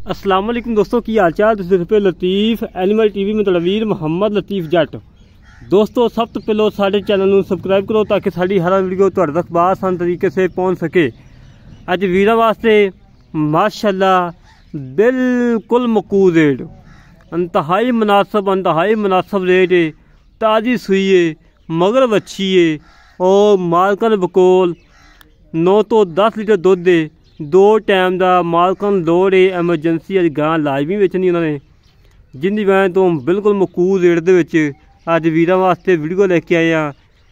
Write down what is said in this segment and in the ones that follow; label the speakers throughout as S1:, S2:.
S1: अस्सलाम वालेकुम दोस्तों की हाल चाल। तुसीं देखदे लतीफ एनिमल टीवी में तलवीर मुहम्मद लतीफ जट। दोस्तों सब तो पहले साडे चैनल नूं सबसक्राइब करो ताकि साडी हर वीडियो तुहाडे तक आसान तरीके से पहुँच सके। अज वीरां वास्ते माशाअल्लाह बिल्कुल मकूल रेट, इंतहाई मुनासब रेट है। ताज़ी सुई है, मगर वच्छी है और मालकन बकोल 9 तो 10 लीटर दुध है। 2 टाइम का मालकन लोड़ है। एमरजेंसी अज गां लाजमी बेचनी उन्होंने, जिंदी वजह तो बिल्कुल मकूल रेट दे अज वीरां वास्ते वीडियो लेके आए हैं।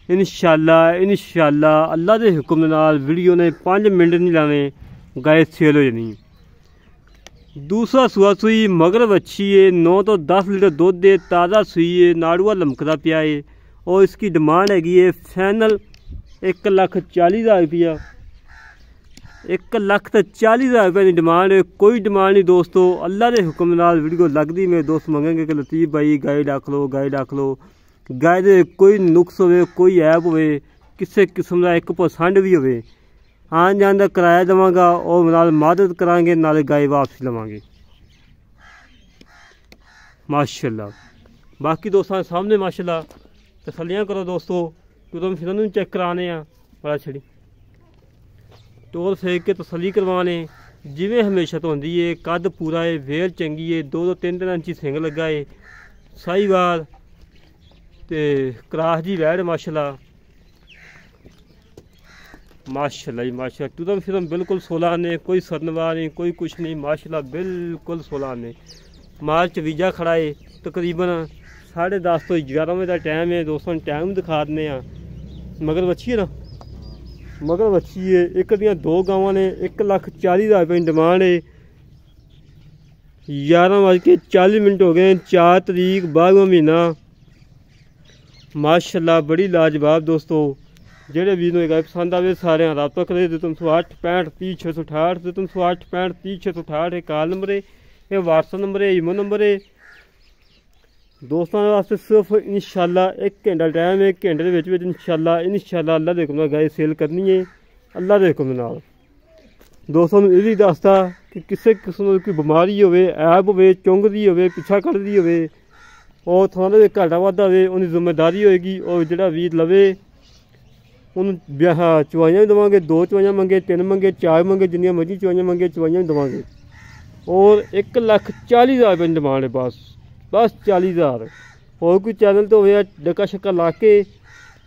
S1: इंशाअल्लाह अल्लाह के हुक्म नाल वीडियो ने 5 मिनट नहीं लाने, गाय सेल हो जानी। दूसरा सुआ सुई मगर वच्छी है, 9 तो 10 लीटर दुध है, ताज़ा सुई है, नाड़ुआ लमकदा पिया है और इसकी डिमांड हैगी है फाइनल 1,40,000 रुपया। 1,40,000 रुपये की डिमांड है। कोई डिमांड नहीं दोस्तों, अल्लाह के हुक्म नाल वीडियो लगती। मेरे दोस्त मंगेंगे कि लतीफ भाई गाय रख लो, गाय रख लो। गाय दे कोई नुक्स हो, कोई ऐब हो, किसी किस्म का 1% भी हो, आन जान का किराया देवांगा और नाल मदद करांगे, नाले गाय वापसी लवांगे माशाअल्लाह। बाकी दोस्तों सामने माशाअल्लाह तसल्लियां करो दोस्तों। तुम फिर चेक कराने बड़ा छड़ी टोल फेंक के तसली करवाने जिमें हमेशा तो होंगी है। कद पूरा है, वेल चंगी है, 2-3 इंची सिंग लगा है, साहीवाल ते क्रास जी वैड़ माशाअल्लाह जी माशाअल्लाह। टुदम फिदम बिल्कुल 16 आने, कोई सदनवा नहीं, कोई कुछ नहीं माशाअल्लाह, बिल्कुल 16 आने। माल चवीजा खड़ा है, तकरीबन 10:30 तो 11 बजे का टाइम है। दोस्तों टाइम दिखा दें। मगर वच्छी है ना, मगर वच्छी है। एक दियाँ 2 गावां ने। 1,40,000 रुपये की डिमांड है। 11:40 हो गए। 4 तरीक 12वां महीना माशाअल्लाह, बड़ी लाजवाब दोस्तों। जेड़े वीर नूं गाय पसंद आवे सारे रब्ता करे। 308 65 30 668 308 65 30 668 कॉल नंबर है, यह व्हाट्सअप नंबर है, ईमो नंबर है। दोस्तों वास्ते सिर्फ इंशाअल्लाह 1 घंटा टाइम है। 1 घंटे के इंशाअल्लाह अल्लाह के हुक्म नाल गाय सेल करनी है, अल्लाह के हुक्म नाल। दोस्तों ये भी दसदा कि किसी किस्म की बीमारी हो, ऐब हो, चुंगदी हो, पिछा कटदी हो और थोड़ा घाटा वाधा हो, उनकी जिम्मेदारी होएगी। और जोड़ा वीर लवे उन्होंने चवाइयाँ भी देवांगे। 2 चवाइयाँ मंगे, 3 मंगे, 4 मंगे, जिन्नियां मर्जी चवाइयाँ मंगे चवाइयाँ भी देवांगे। और 1,40,000 रुपये की डिमांड है। बस 40,000। और कोई चैनल तो हो डका शक्का ला के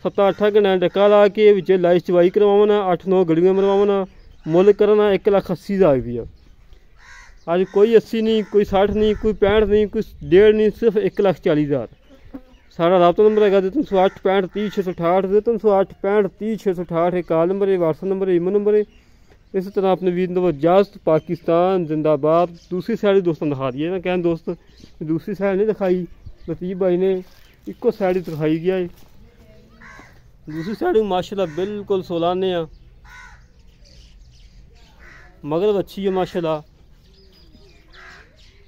S1: 7-8 घंटे डका ला के विच लाइव चवाई करवाना, 8-9 गड़ियाँ मरवाना, मुल करना 1,80,000 रुपया। अज कोई 80 नहीं, कोई 60 नहीं, कोई 65 नहीं, कोई 1.5 नहीं, सिर्फ 1,40,000। सारा रब्ता नंबर है 308 65 30 668 308 65 30 668 कॉल नंबर है, व्हाट्सअप नंबर है, ईमो नंबर है। इस तरह अपने वीर दो इजाजत। पाकिस्तान जिंदाबाद। दूसरी साइड दोस्तों दिखा दिए ना, कहन दोस्त दूसरी साइड नहीं दिखाई, लतीफ भाई ने इको साइड ही दिखाई गया है। दूसरी साइड माशाअल्लाह बिल्कुल 16 आने मगर अच्छी है माशाअल्लाह।